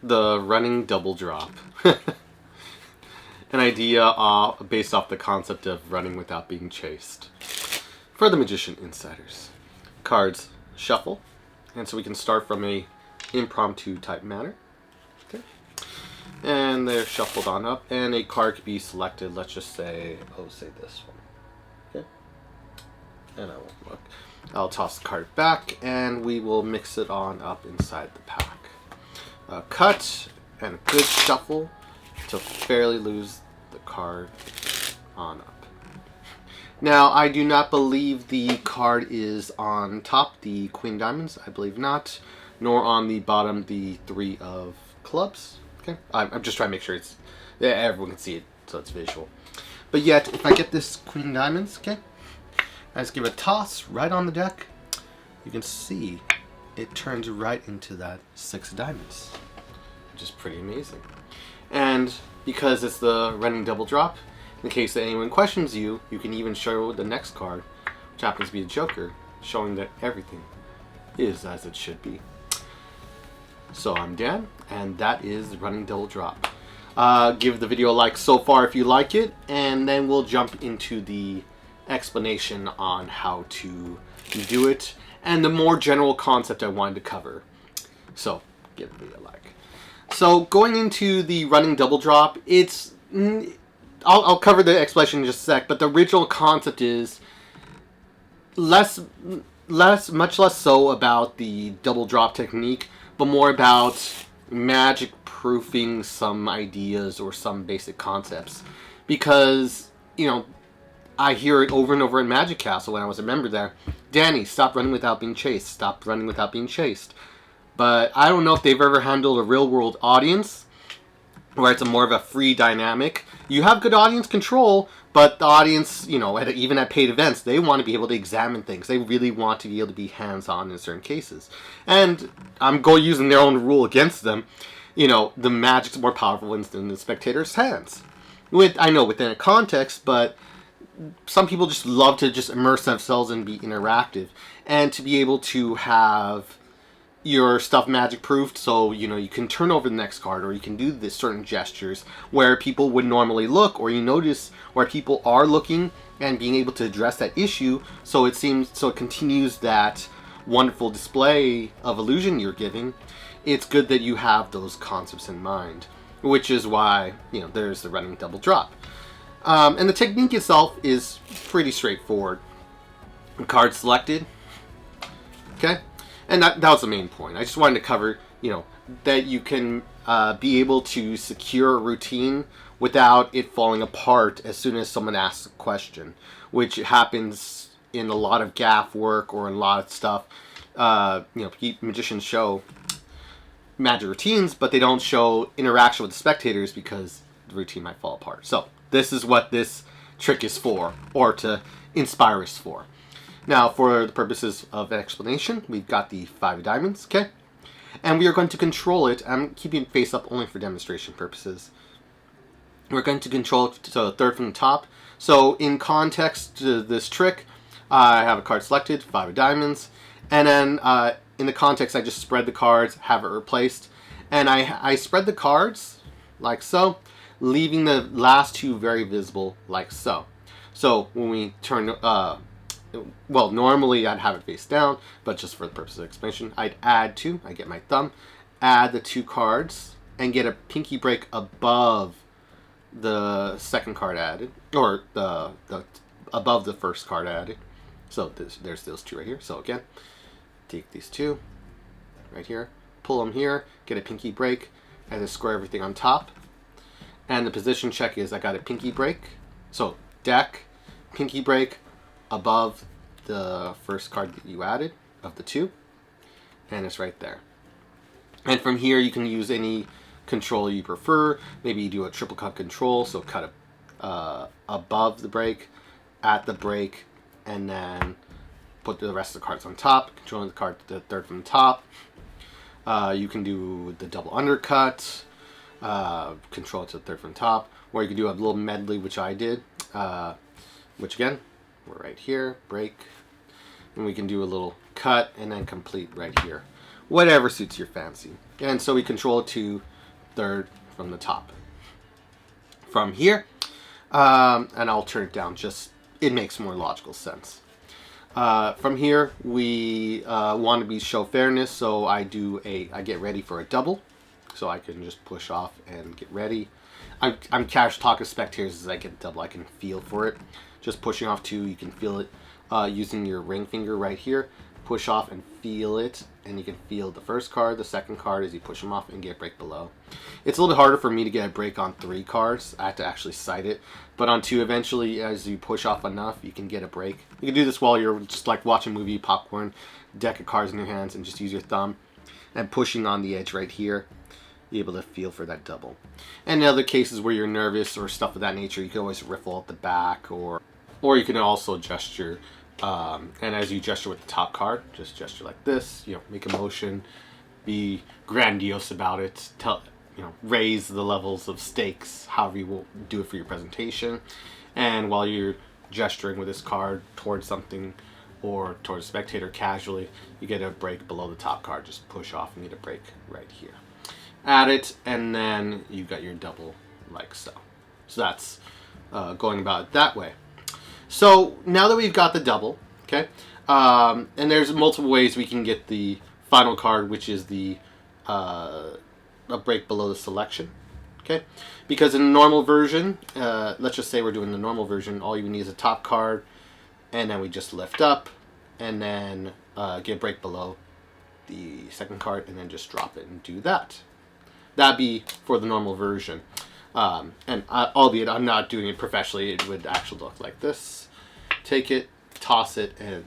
the running double drop. An idea based off the concept of running without being chased. For the Magician Insiders. Cards shuffle. And so we can start from a impromptu type manner. Okay. And they're shuffled on up. And a card could be selected. Let's just say, say this one. Okay. And I won't look. I'll toss the card back and we will mix it on up inside the pack. Cut and a good shuffle to fairly lose the card on up. Now, I do not believe the card is on top, the Queen Diamonds. I believe not. Nor on the bottom, the 3 of Clubs. Okay, I'm just trying to make sure it's everyone can see it, so it's visual. But yet, if I get this Queen Diamonds, okay, I just give it a toss right on the deck. You can see it turns right into that 6 of Diamonds, which is pretty amazing. And because it's the running double drop, in case that anyone questions you, you can even show the next card, which happens to be a Joker, showing that everything is as it should be. So I'm Dan, and that is running double drop. Give the video a like so far if you like it, and then we'll jump into the explanation on how to do it, and the more general concept I wanted to cover. So, give the video a like. So, going into the running double drop, it's... I'll cover the explanation in just a sec, but the original concept is much less so about the double drop technique, but more about magic proofing some ideas or some basic concepts. Because, you know, I hear it over and over in Magic Castle when I was a member there. Danny, stop running without being chased. Stop running without being chased. But I don't know if they've ever handled a real world audience where it's a more of a free dynamic. You have good audience control, but the audience, you know, even at paid events, they want to be able to examine things. They really want to be able to be hands-on in certain cases. And I'm going using their own rule against them. You know, the magic's more powerful when it's in the spectator's hands. I know within a context, but some people just love to just immerse themselves and be interactive. And to be able to have your stuff magic proofed, so you know you can turn over the next card, or you can do this certain gestures where people would normally look, or you notice where people are looking and being able to address that issue, so it continues that wonderful display of illusion you're giving. It's good that you have those concepts in mind, which is why, you know, there's the running double drop. And the technique itself is pretty straightforward. Card selected, okay. And that was the main point. I just wanted to cover, you know, that you can be able to secure a routine without it falling apart as soon as someone asks a question, which happens in a lot of gaff work or in a lot of stuff. You know, magicians show magic routines, but they don't show interaction with the spectators because the routine might fall apart. So this is what this trick is for, or to inspire us for. Now, for the purposes of explanation, we've got the 5 of Diamonds, okay? And we are going to control it. I'm keeping it face up only for demonstration purposes. We're going to control it to the 3rd from the top. So, in context to this trick, I have a card selected, 5 of Diamonds. And then, in the context, I just spread the cards, have it replaced. And I spread the cards, like so, leaving the last 2 very visible, like so. So, when we turn... well, normally I'd have it face down, but just for the purpose of explanation, I'd add 2. I get my thumb, add the 2 cards, and get a pinky break above the second card added, or the above the first card added. So there's those 2 right here. So again, take these 2 right here, pull them here, get a pinky break, and then square everything on top. And the position check is I got a pinky break. So deck, pinky break, above the first card that you added of the 2, and it's right there. And from here you can use any control you prefer. Maybe you do a triple cut control, so cut above the break, at the break, and then put the rest of the cards on top, controlling the card to the 3rd from the top. You can do the double undercut, control it to the 3rd from the top, or you can do a little medley, which I did, which again, we're right here, break, and we can do a little cut and then complete right here. Whatever suits your fancy. And so we control it to third from the top. From here, and I'll turn it down, just it makes more logical sense. From here, we want to show fairness, so I get ready for a double, so I can just push off and get ready. I'm casual talking spectators as I get double. I can feel for it. Just pushing off 2, you can feel it using your ring finger right here. Push off and feel it, and you can feel the first card, the second card as you push them off and get a break below. It's a little bit harder for me to get a break on 3 cards. I have to actually sight it, but on 2, eventually, as you push off enough, you can get a break. You can do this while you're just like watching a movie, popcorn, deck of cards in your hands, and just use your thumb and pushing on the edge right here. Be able to feel for that double. And in other cases where you're nervous or stuff of that nature, you can always riffle at the back, or you can also gesture. And as you gesture with the top card, just gesture like this. You know, make a motion, be grandiose about it. Raise the levels of stakes, however you will do it for your presentation. And while you're gesturing with this card towards something or towards a spectator casually, you get a break below the top card. Just push off and get a break right here. Add it, and then you got your double like so. So that's going about it that way. So now that we've got the double, okay, and there's multiple ways we can get the final card, which is the a break below the selection, okay? Because in the normal version, let's just say we're doing the normal version, all you need is a top card, and then we just lift up, and then get a break below the second card, and then just drop it and do that. That'd be for the normal version. Albeit I'm not doing it professionally, it would actually look like this. Take it, toss it, and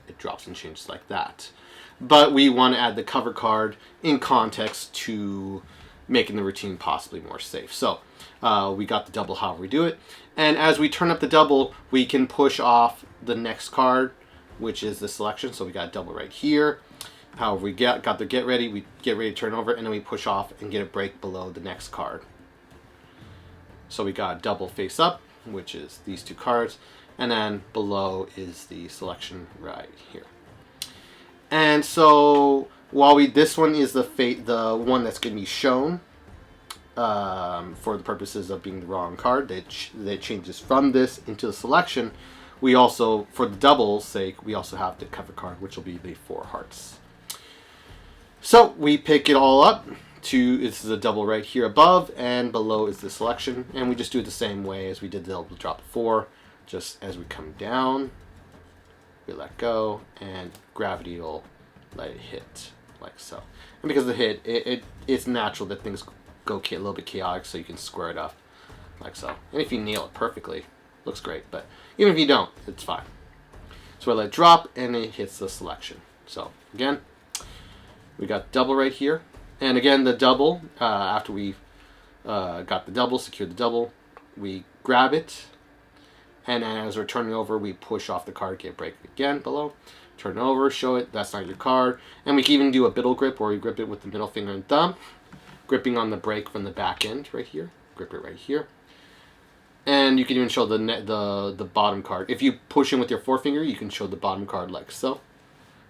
it drops and changes like that. But we want to add the cover card in context to making the routine possibly more safe. So we got the double however we do it. And as we turn up the double, we can push off the next card, which is the selection. So we got a double right here. However we got the get ready, we get ready to turn over, and then we push off and get a break below the next card. So we got double face up, which is these 2 cards, and then below is the selection right here. And so while this one is the one that's going to be shown for the purposes of being the wrong card, that changes from this into the selection. We also, for the double's sake, we also have the cover card, which will be the 4 hearts. So we pick it all up. This is a double right here above, and below is the selection, and we just do it the same way as we did the double drop before. Just as we come down, we let go, and gravity will let it hit like so. And because of the hit, it's natural that things go a little bit chaotic, so you can square it up like so. And if you nail it perfectly, looks great. But even if you don't, it's fine. So I let it drop, and it hits the selection. So again, we got double right here. And again, the double, after we got the double, secured the double, we grab it. And as we're turning over, we push off the card, get a break again below. Turn over, show it, that's not your card. And we can even do a biddle grip, where we grip it with the middle finger and thumb. Gripping on the break from the back end right here. Grip it right here. And you can even show the bottom card. If you push in with your forefinger, you can show the bottom card like so.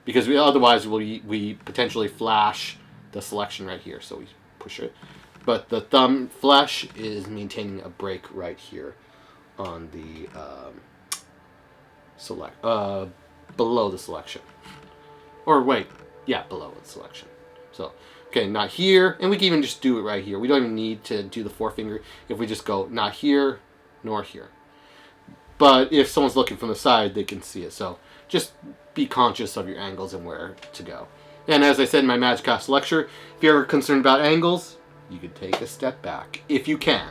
Because otherwise we potentially flash the selection right here, so we push it. But the thumb flash is maintaining a break right here on the below the selection. Or wait, yeah, below the selection. So, okay, not here, and we can even just do it right here. We don't even need to do the forefinger if we just go not here, nor here. But if someone's looking from the side, they can see it. So just be conscious of your angles and where to go. And as I said in my Magic House lecture, if you're ever concerned about angles, you could take a step back, if you can.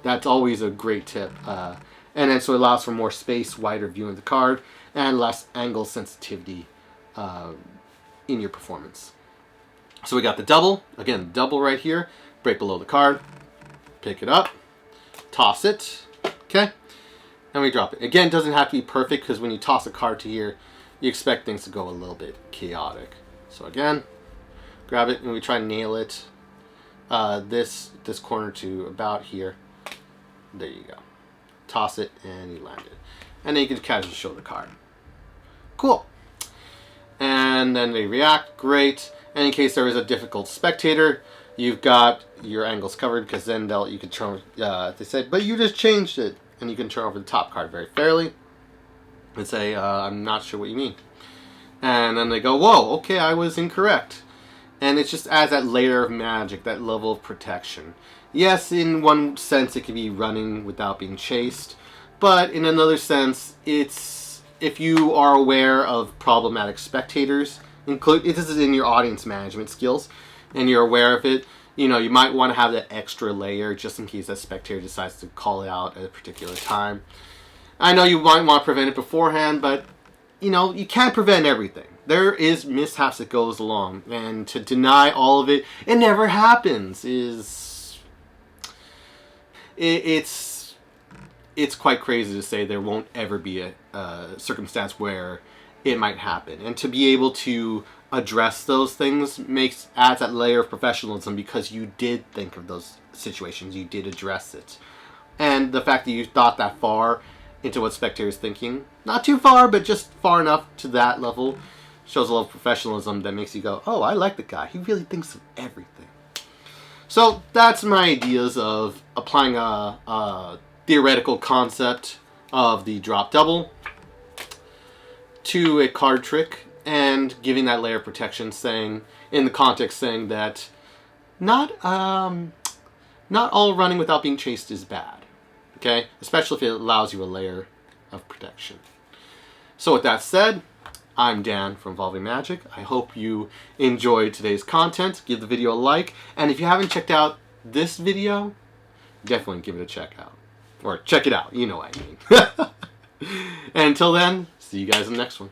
That's always a great tip. And then so it allows for more space, wider view of the card, and less angle sensitivity in your performance. So we got the double. Again, double right here. Break below the card. Pick it up. Toss it. Okay? And we drop it. Again, it doesn't have to be perfect, because when you toss a card to here, you expect things to go a little bit chaotic. So again, grab it, and we try to nail it. This corner to about here. There you go. Toss it, and you land it. And then you can casually show the card. Cool. And then they react. Great. And in case there is a difficult spectator, you've got your angles covered, because then you can turn. They say, but you just changed it, and you can turn over the top card very fairly and say, I'm not sure what you mean. And then they go, whoa, okay, I was incorrect. And it just adds that layer of magic, that level of protection. Yes, in one sense, it could be running without being chased, but in another sense, it's if you are aware of problematic spectators, this is in your audience management skills, and you're aware of it, you know, you might want to have that extra layer just in case that spectator decides to call it out at a particular time. I know you might want to prevent it beforehand, but you know, you can't prevent everything. There is mishaps that goes along, and to deny all of it never happens, it's quite crazy to say there won't ever be a circumstance where it might happen. And to be able to address those things adds that layer of professionalism, because you did think of those situations, you did address it. And the fact that you thought that far into what spectators thinking, not too far, but just far enough to that level, shows a level of professionalism that makes you go, oh, I like the guy. He really thinks of everything. So that's my ideas of applying a theoretical concept of the drop double to a card trick and giving that layer of protection, saying, in the context, saying that not all running without being chased is bad. Okay? Especially if it allows you a layer of protection. So with that said, I'm Dan from Evolving Magic. I hope you enjoyed today's content. Give the video a like. And if you haven't checked out this video, definitely give it a check out. Or check it out. You know what I mean. And until then, see you guys in the next one.